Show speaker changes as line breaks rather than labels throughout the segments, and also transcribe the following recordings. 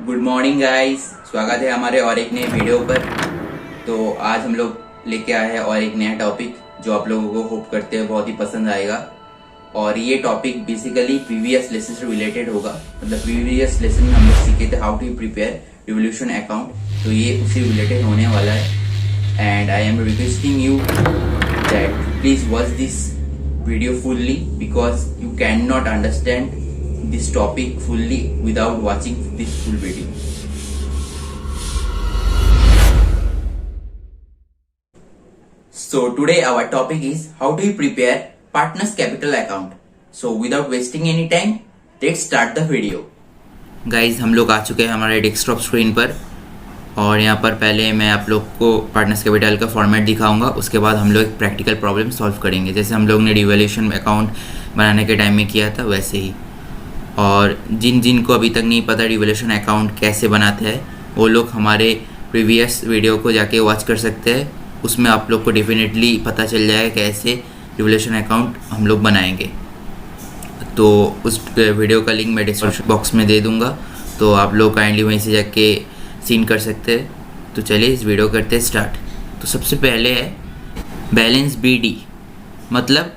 Good morning guys, स्वागत है हमारे और एक नए वीडियो पर। तो आज हम लोग लेके आए हैं और एक नया टॉपिक जो आप लोगों को होप करते हैं बहुत ही पसंद आएगा। और ये टॉपिक बेसिकली प्रीवियस लेसन से रिलेटेड होगा। मतलब प्रीवियस लेसन में हम लोग सीखे थे how to prepare revaluation account, तो ये उसी रिलेटेड होने वाला है। And I am requesting you that please watch this video fully because you cannot understand this topic fully without watching this full video. So today our topic is how to prepare partners capital account. So without wasting any time, let's start the video. Guys, हम लोग आ चुके हैं हमारे desktop screen पर और यहाँ पर पहले मैं आप लोग को पार्टनर्स कैपिटल का फॉर्मेट दिखाऊंगा। उसके बाद हम लोग एक प्रैक्टिकल प्रॉब्लम सॉल्व करेंगे जैसे हम लोग ने रिवोल्यूशन अकाउंट बनाने के टाइम में किया था वैसे ही। और जिन को अभी तक नहीं पता रिवोल्यूशन अकाउंट कैसे बनाते हैं वो लोग हमारे प्रीवियस वीडियो को जाके वॉच कर सकते हैं। उसमें आप लोग को डेफिनेटली पता चल जाएगा कैसे रिवोल्यूशन अकाउंट हम लोग बनाएंगे। तो उस वीडियो का लिंक मैं डिस्क्रिप्शन बॉक्स में दे दूँगा, तो आप लोग काइंडली वहीं से जाके सीन कर सकते हैं। तो चलिए इस वीडियो करते हैं स्टार्ट। तो सबसे पहले है बैलेंस बीडी। मतलब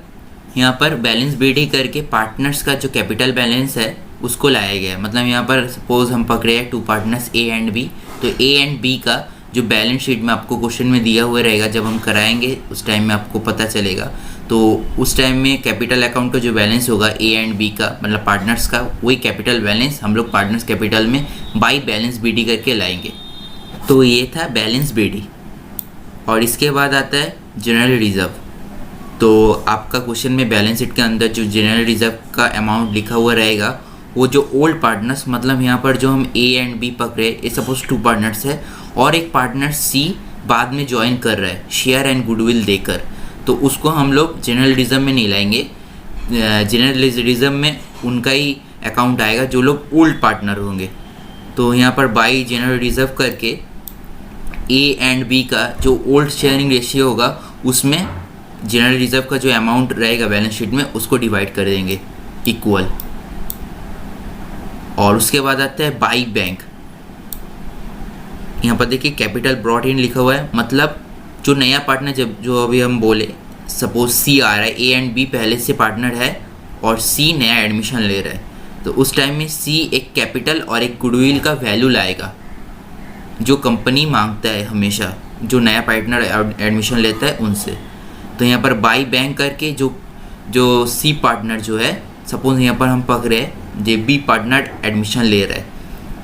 यहाँ पर बैलेंस बीडी करके पार्टनर्स का जो कैपिटल बैलेंस है उसको लाया गया है। मतलब यहाँ पर सपोज हम पकड़े हैं two partners A and B, तो ए एंड बी का जो बैलेंस शीट में आपको क्वेश्चन में दिया हुआ रहेगा, जब हम कराएंगे उस टाइम में आपको पता चलेगा। तो उस टाइम में कैपिटल अकाउंट का जो बैलेंस होगा ए एंड बी का, मतलब पार्टनर्स का, वही कैपिटल बैलेंस हम लोग पार्टनर्स कैपिटल में बाई बैलेंस बीडी करके लाएंगे। तो ये था बैलेंस बीडी। और इसके बाद आता है जनरल रिजर्व। तो आपका क्वेश्चन में बैलेंस शीट के अंदर जो जनरल रिजर्व का अमाउंट लिखा हुआ रहेगा वो जो ओल्ड पार्टनर्स, मतलब यहाँ पर जो हम ए एंड बी पकड़े, ये सपोज टू पार्टनर्स है और एक पार्टनर सी बाद में ज्वाइन कर रहा है शेयर एंड गुडविल देकर, तो उसको हम लोग जनरल रिजर्व में नहीं लाएंगे। जनरल रिजर्व में उनका ही अकाउंट आएगा जो लोग ओल्ड पार्टनर होंगे। तो यहाँ पर बाई जनरल रिजर्व करके ए एंड बी का जो ओल्ड शेयरिंग रेशियो होगा उसमें जनरल रिजर्व का जो अमाउंट रहेगा बैलेंस शीट में उसको डिवाइड कर देंगे इक्वल। और उसके बाद आता है बाई बैंक। यहाँ पर देखिए कैपिटल ब्रॉट इन लिखा हुआ है, मतलब जो नया पार्टनर जो अभी हम बोले सपोज सी आ रहा है, ए एंड बी पहले से पार्टनर है और सी नया एडमिशन ले रहा है, तो उस टाइम में सी एक कैपिटल और एक गुडविल का वैल्यू लाएगा जो कंपनी मांगता है हमेशा, जो नया पार्टनर एडमिशन लेता है उनसे। तो यहाँ पर बाई बैंक करके जो सी पार्टनर जो है, सपोज यहाँ पर हम पकड़े जो बी पार्टनर एडमिशन ले रहा है,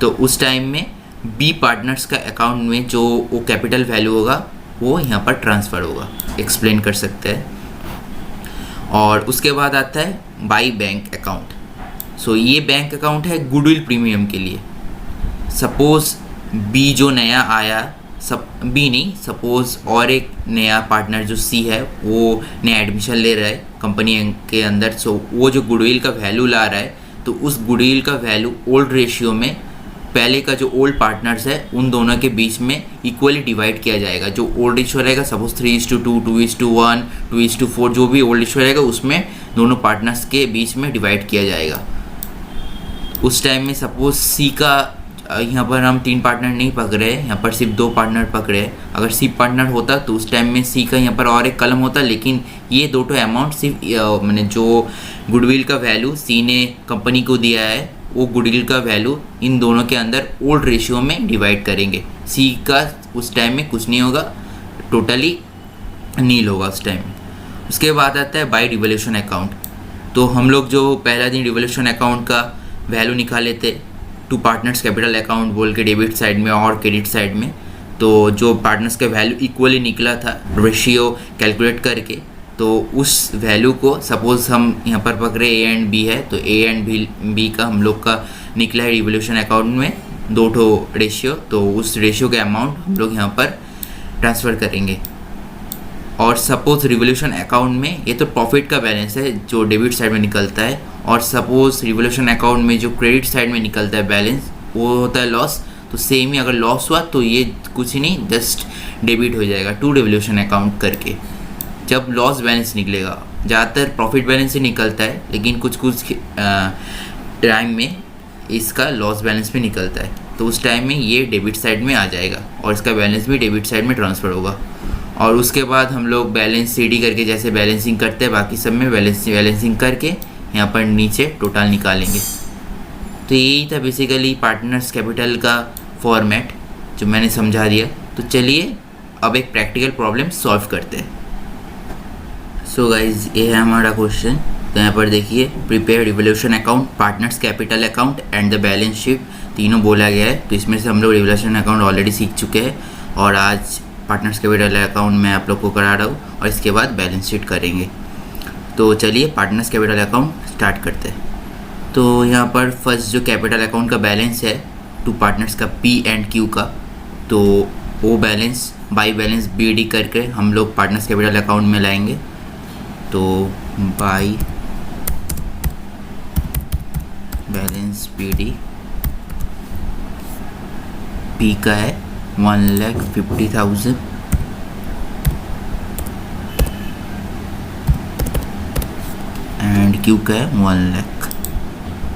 तो उस टाइम में बी पार्टनर्स का अकाउंट में जो वो कैपिटल वैल्यू होगा वो यहाँ पर ट्रांसफ़र होगा, एक्सप्लेन कर सकते हैं। और उसके बाद आता है बाई बैंक अकाउंट। सो ये बैंक अकाउंट है गुडविल प्रीमियम के लिए। सपोज बी जो नया आया, बी नहीं, सपोज और एक नया पार्टनर जो सी है वो नया एडमिशन ले रहा है कंपनी के अंदर। सो वो जो गुडविल का वैल्यू ला रहा है, तो उस गुडविल का वैल्यू ओल्ड रेशियो में पहले का जो ओल्ड पार्टनर्स है उन दोनों के बीच में इक्वली डिवाइड किया जाएगा। जो ओल्ड रेशियो रहेगा सपोज 3:2, 2:1, 2:4, जो भी ओल्ड रेशियो रहेगा उसमें दोनों पार्टनर्स के बीच में डिवाइड किया जाएगा। उस टाइम में सपोज सी का, यहाँ पर हम 3 पार्टनर नहीं पकड़े, यहाँ पर सिर्फ 2 पार्टनर पकड़े। अगर सी पार्टनर होता तो उस टाइम में सी का यहाँ पर और एक कलम होता, लेकिन ये दोनों अमाउंट सिर्फ मैंने जो गुडविल का वैल्यू सी ने कंपनी को दिया है वो गुडविल का वैल्यू इन दोनों के अंदर ओल्ड रेशियो में डिवाइड करेंगे। सी का उस टाइम में कुछ नहीं होगा, टोटली नील होगा उस टाइम में। उसके बाद आता है बाई रिवोल्यूशन अकाउंट। तो हम लोग जो पहला दिन रिवोल्यूशन अकाउंट का वैल्यू निकाले थे टू पार्टनर्स कैपिटल अकाउंट बोल के डेबिट साइड में और क्रेडिट साइड में, तो जो पार्टनर्स का वैल्यू इक्वली निकला था रेशियो कैलकुलेट करके, तो उस वैल्यू को सपोज हम यहाँ पर पकड़े ए एंड बी है, तो ए एंड बी का हम लोग का निकला है रिवोल्यूशन अकाउंट में 2 रेशियो, तो उस रेशियो के अमाउंट हम लोग यहाँ पर ट्रांसफ़र करेंगे। और सपोज रिवोल्यूशन अकाउंट में ये तो प्रॉफिट का बैलेंस है जो डेबिट साइड में निकलता है, और सपोज रिवोल्यूशन अकाउंट में जो क्रेडिट साइड में निकलता है बैलेंस वो होता है लॉस। तो सेम ही अगर लॉस हुआ तो ये कुछ नहीं, जस्ट डेबिट हो जाएगा टू रिवोल्यूशन अकाउंट करके। जब लॉस बैलेंस निकलेगा, ज़्यादातर प्रॉफिट बैलेंस ही निकलता है, लेकिन कुछ टाइम में इसका लॉस बैलेंस भी निकलता है। तो उस टाइम में ये डेबिट साइड में आ जाएगा और इसका बैलेंस भी डेबिट साइड में ट्रांसफ़र होगा। और उसके बाद हम लोग बैलेंस सीडी करके जैसे बैलेंसिंग करते हैं बाकी सब में बैलेंसिंग करके यहाँ पर नीचे टोटल निकालेंगे। तो यही था बेसिकली पार्टनर्स कैपिटल का फॉर्मेट जो मैंने समझा दिया। तो चलिए अब एक प्रैक्टिकल प्रॉब्लम सॉल्व करते हैं। सो गाइज ये है हमारा क्वेश्चन। तो यहाँ पर देखिए prepare revaluation account, partners capital account and the balance sheet तीनों बोला गया है। तो इसमें से हम लोग रिवोल्यूशन अकाउंट ऑलरेडी सीख चुके हैं और आज पार्टनर्स कैपिटल अकाउंट मैं आप लोग को करा रहा हूँ और इसके बाद बैलेंस शीट करेंगे। तो चलिए पार्टनर्स कैपिटल अकाउंट स्टार्ट करते हैं। तो यहाँ पर फर्स्ट जो कैपिटल अकाउंट का बैलेंस है टू पार्टनर्स का पी एंड क्यू का, तो वो balance by balance B D करके हम लोग पार्टनर्स कैपिटल अकाउंट में लाएंगे। तो by balance B D, P का है 1,50,000 एंड क्यू का है 1 लाख।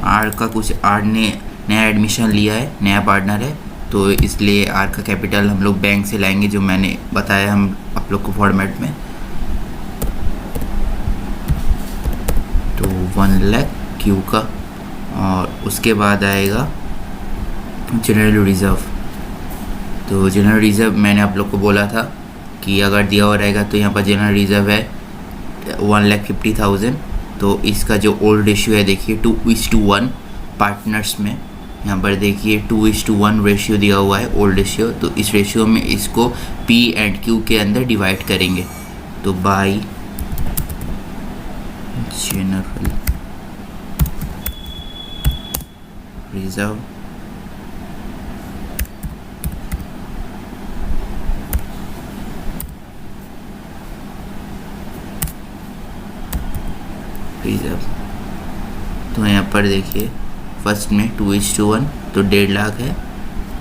आर का कुछ आर ने नया एडमिशन लिया है, नया पार्टनर है, तो इसलिए आर का कैपिटल हम लोग बैंक से लाएंगे जो मैंने बताया हम आप लोग को फॉर्मेट में। तो 1 लाख क्यू का और उसके बाद आएगा जनरल रिज़र्व। तो जनरल रिज़र्व मैंने आप लोग को बोला था कि अगर दिया हुआ रहेगा तो यहाँ पर जनरल रिज़र्व है 1,50,000। तो इसका जो ओल्ड रेशियो है देखिए 2:1 पार्टनर्स में, यहाँ पर देखिए 2:1 रेशियो दिया हुआ है ओल्ड रेशियो। तो इस रेशियो में इसको पी एंड क्यू के अंदर डिवाइड करेंगे। तो बाई जनरल रिज़र्व रिज़र्व। तो यहाँ पर देखिए फर्स्ट में 2:1 तो 1.5 लाख है,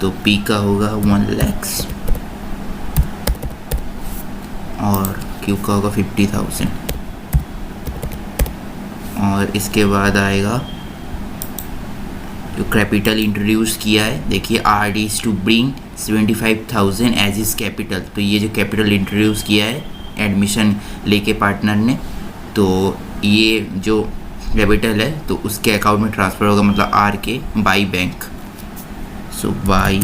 तो पी का होगा 1 लाख और क्यू का होगा 50,000। और इसके बाद आएगा जो कैपिटल इंट्रोड्यूस किया है देखिए R D is to bring 75,000 as is capital. तो ये जो कैपिटल इंट्रोड्यूस किया है एडमिशन लेके पार्टनर ने, तो ये जो कैपिटल है तो उसके अकाउंट में ट्रांसफ़र होगा, मतलब आर के by bank. So by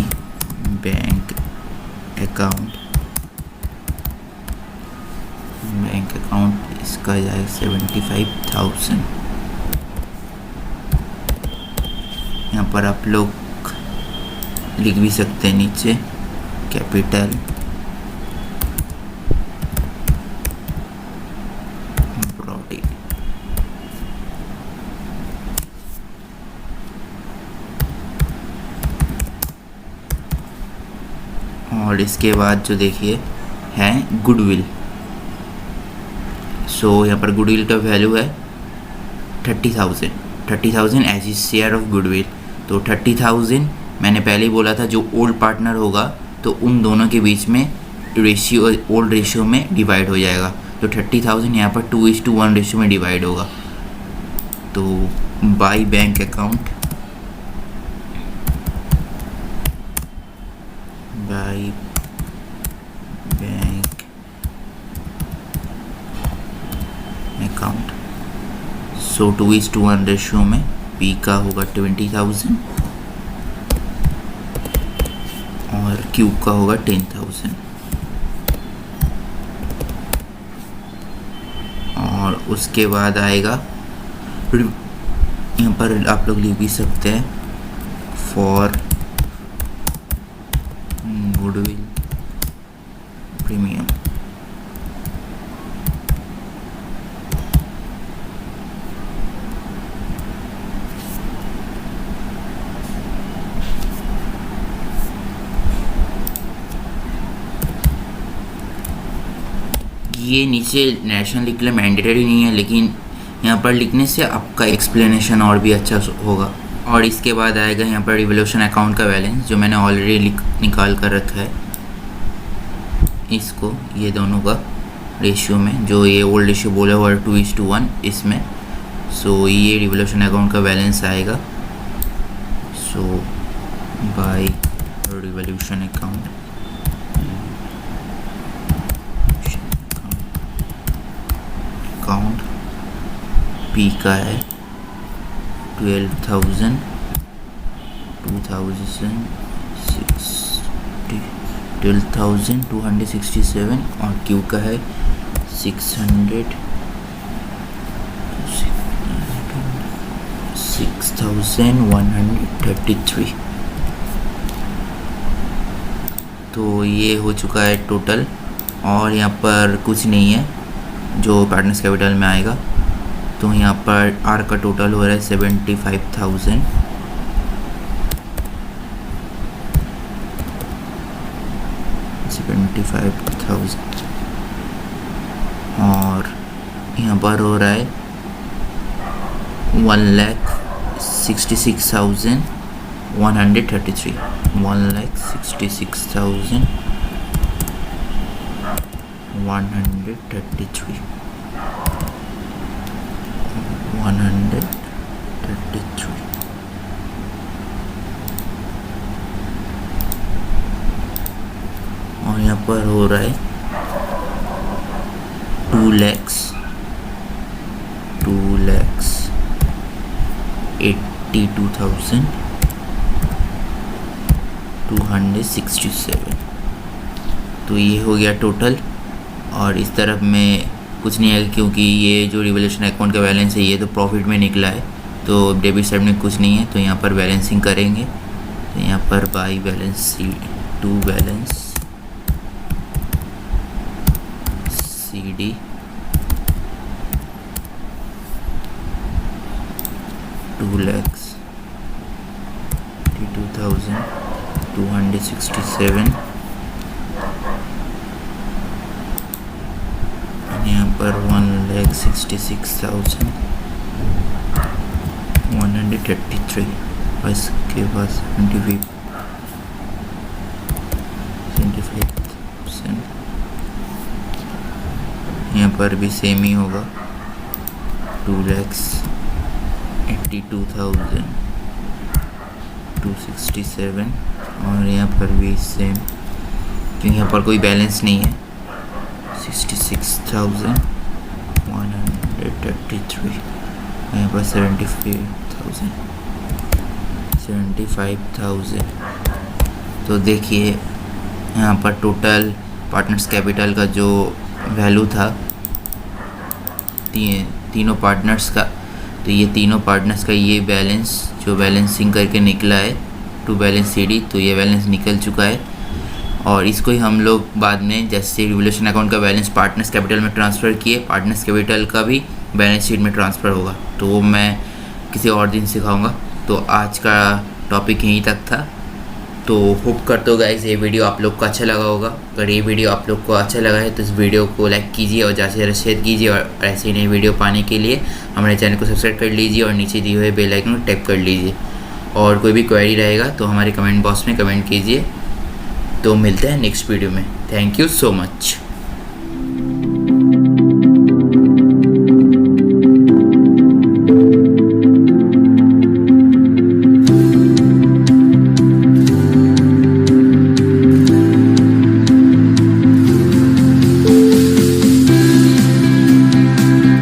bank account, bank account इसका जाएगा 75,000। यहाँ पर आप लोग लिख भी सकते हैं नीचे कैपिटल ब्रॉडी। और इसके बाद जो देखिए है गुडविल। सो यहाँ पर गुडविल का वैल्यू है 30,000 as is share of goodwill. तो 30,000 मैंने पहले ही बोला था जो ओल्ड पार्टनर होगा तो उन दोनों के बीच में रेशियो ओल्ड रेशियो में डिवाइड हो जाएगा। तो 30,000 यहाँ पर 2:1 रेशियो में डिवाइड होगा। तो by bank account, by bank account. So 2:1 ratio में पी का होगा 20,000 और क्यू का होगा 10,000। और उसके बाद आएगा यहाँ पर आप लोग लिख भी सकते हैं फॉर गुडविल प्रीमियम। ये नीचे नेशनल लिखना मैंडेटरी नहीं है, लेकिन यहाँ पर लिखने से आपका एक्सप्लेनेशन और भी अच्छा होगा। और इसके बाद आएगा यहाँ पर रिवोल्यूशन अकाउंट का बैलेंस जो मैंने ऑलरेडी निकाल कर रखा है इसको, ये दोनों का रेशियो में, जो ये ओल्ड रेशियो बोला हुआ 2:1 इसमें। सो ये रिवोल्यूशन अकाउंट का बैलेंस आएगा। So by revaluation account, account P का है 12,000 12,267 और क्यू का है 6,133। तो ये हो चुका है टोटल, और यहाँ पर कुछ नहीं है जो पार्टनर्स कैपिटल में आएगा। तो यहाँ पर आर का टोटल हो रहा है 75,000, और यहाँ पर हो रहा है 1,66,133, 1,66,133, 133। और यहाँ पर हो रहा है 2,82,267। तो ये हो गया टोटल, और इस तरफ में कुछ नहीं है क्योंकि ये जो रिवोल्यूशन अकाउंट का बैलेंस है ये तो प्रॉफिट में निकला है, तो डेबिट साइड में कुछ नहीं है। तो यहाँ पर बैलेंसिंग करेंगे, तो यहाँ पर by balance to balance CD 2,82,267, यहाँ पर 1,66,133, इसके बाद 75%। यहाँ पर भी सेम ही होगा 2,82,267, और यहाँ पर भी सेम क्योंकि यहाँ पर कोई बैलेंस नहीं है 66,133, यहाँ पर 75,000। तो देखिए यहाँ पर टोटल पार्टनर्स कैपिटल का जो वैल्यू था तीनों पार्टनर्स का, तो ये तीनों पार्टनर्स का ये बैलेंस जो बैलेंसिंग करके निकला है टू बैलेंस CD, तो ये बैलेंस निकल चुका है। और इसको ही हम लोग बाद में जैसे रिवोल्यूशन अकाउंट का बैलेंस पार्टनर्स कैपिटल में ट्रांसफ़र किए, पार्टनर्स कैपिटल का भी बैलेंस शीट में ट्रांसफ़र होगा, तो वो मैं किसी और दिन सिखाऊंगा। तो आज का टॉपिक यहीं तक था। तो होप करते हो गाइस ये वीडियो आप लोग को अच्छा लगा होगा। अगर ये वीडियो आप लोग को अच्छा लगा है तो इस वीडियो को लाइक कीजिए और ज़्यादा से ज़्यादा शेयर कीजिए, और ऐसे ही नई वीडियो पाने के लिए हमारे चैनल को सब्सक्राइब कर लीजिए और नीचे दिए हुए बेल आइकन को टैप कर लीजिए। और कोई भी क्वेरी रहेगा तो हमारे कमेंट बॉक्स में कमेंट कीजिए। तो मिलते हैं नेक्स्ट वीडियो में। Thank you so much.